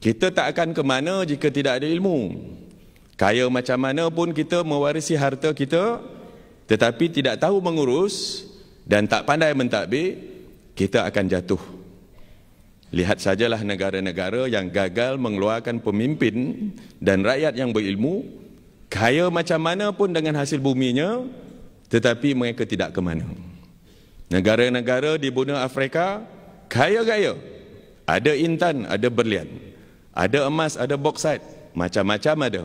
Kita tak akan ke mana jika tidak ada ilmu. Kaya macam mana pun kita mewarisi harta kita, tetapi tidak tahu mengurus dan tak pandai mentadbir, kita akan jatuh. Lihat sajalah negara-negara yang gagal mengeluarkan pemimpin dan rakyat yang berilmu, kaya macam mana pun dengan hasil buminya, tetapi mereka tidak ke mana. Negara-negara di benua Afrika, kaya-kaya. Ada intan, ada berlian. Ada emas, ada boksit, macam-macam ada.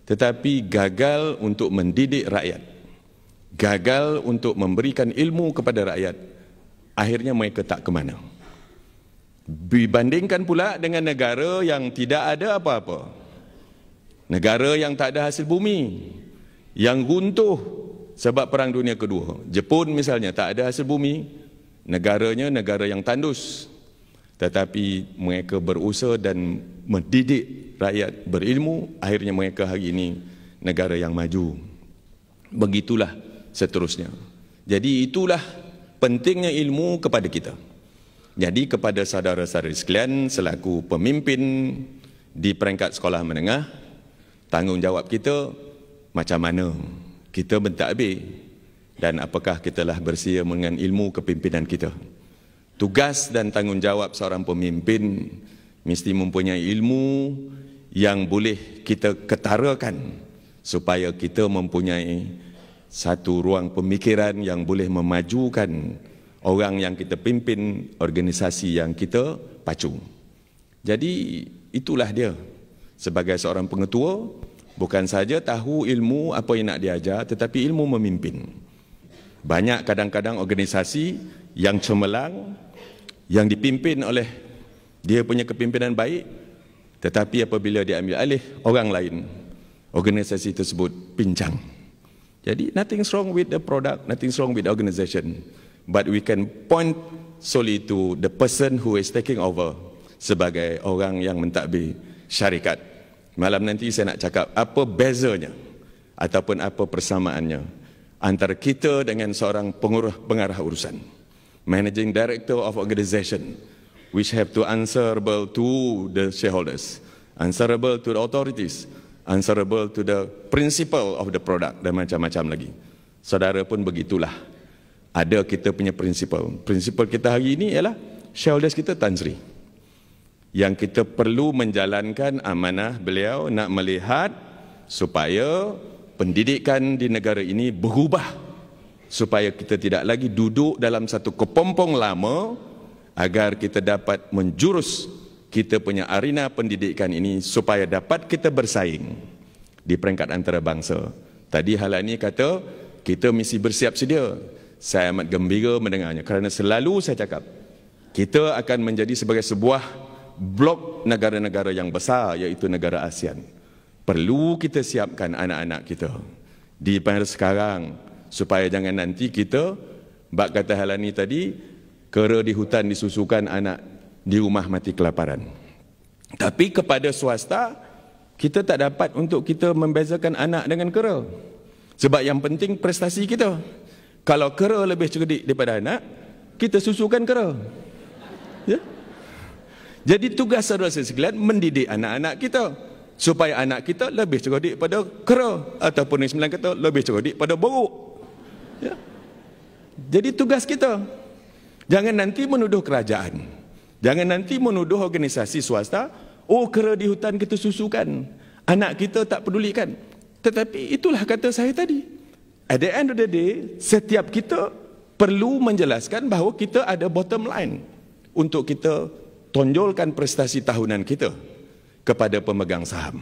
Tetapi gagal untuk mendidik rakyat. Gagal untuk memberikan ilmu kepada rakyat. Akhirnya mereka tak ke mana. Dibandingkan pula dengan negara yang tidak ada apa-apa. Negara yang tak ada hasil bumi. Yang runtuh sebab Perang Dunia Kedua. Jepun misalnya tak ada hasil bumi. Negaranya negara yang tandus. Tetapi mereka berusaha dan mendidik rakyat berilmu, akhirnya mereka hari ini negara yang maju. Begitulah seterusnya. Jadi itulah pentingnya ilmu kepada kita. Jadi kepada saudara-saudari sekalian, selaku pemimpin di peringkat sekolah menengah, tanggungjawab kita macam mana kita mentadbir dan apakah kita telah bersedia dengan ilmu kepimpinan kita. Tugas dan tanggungjawab seorang pemimpin mesti mempunyai ilmu yang boleh kita ketarakan supaya kita mempunyai satu ruang pemikiran yang boleh memajukan orang yang kita pimpin, organisasi yang kita pacu. Jadi itulah dia. Sebagai seorang pengetua, bukan saja tahu ilmu apa yang nak diajar, tetapi ilmu memimpin. Banyak kadang-kadang organisasi yang cemerlang, yang dipimpin oleh dia punya kepimpinan baik, tetapi apabila dia ambil alih orang lain, organisasi tersebut pincang. Jadi nothing wrong with the product, nothing wrong with the organization, but we can point solely to the person who is taking over sebagai orang yang mentadbir syarikat. Malam nanti saya nak cakap apa bezanya ataupun apa persamaannya antara kita dengan seorang pengarah urusan. Managing Director of organization, which have to answerable to the shareholders, answerable to the authorities, answerable to the principle of the product dan macam-macam lagi. Saudara pun begitulah. Ada kita punya prinsipal. Prinsipal kita hari ini ialah shareholders kita Tan Sri. Yang kita perlu menjalankan amanah beliau nak melihat supaya pendidikan di negara ini berubah. Supaya kita tidak lagi duduk dalam satu kepompong lama agar kita dapat menjurus kita punya arena pendidikan ini supaya dapat kita bersaing di peringkat antarabangsa. Tadi Halani kata kita mesti bersiap sedia. Saya amat gembira mendengarnya kerana selalu saya cakap kita akan menjadi sebagai sebuah blok negara-negara yang besar iaitu negara ASEAN. Perlu kita siapkan anak-anak kita di pada sekarang supaya jangan nanti kita, bak kata Halani tadi, kera di hutan disusukan, anak di rumah mati kelaparan. Tapi kepada swasta, kita tak dapat untuk kita membezakan anak dengan kera. Sebab yang penting prestasi kita. Kalau kera lebih cerdik daripada anak, kita susukan kera. Ya? Jadi tugas saudara sekalian mendidik anak-anak kita supaya anak kita lebih cerdik pada kera ataupun yang sembilan kata lebih cerdik pada buruk. Ya. Jadi tugas kita, jangan nanti menuduh kerajaan, jangan nanti menuduh organisasi swasta, oh kera di hutan kita susukan, anak kita tak pedulikan. Tetapi itulah kata saya tadi, at the end of the day, setiap kita perlu menjelaskan bahawa kita ada bottom line untuk kita tonjolkan prestasi tahunan kita kepada pemegang saham.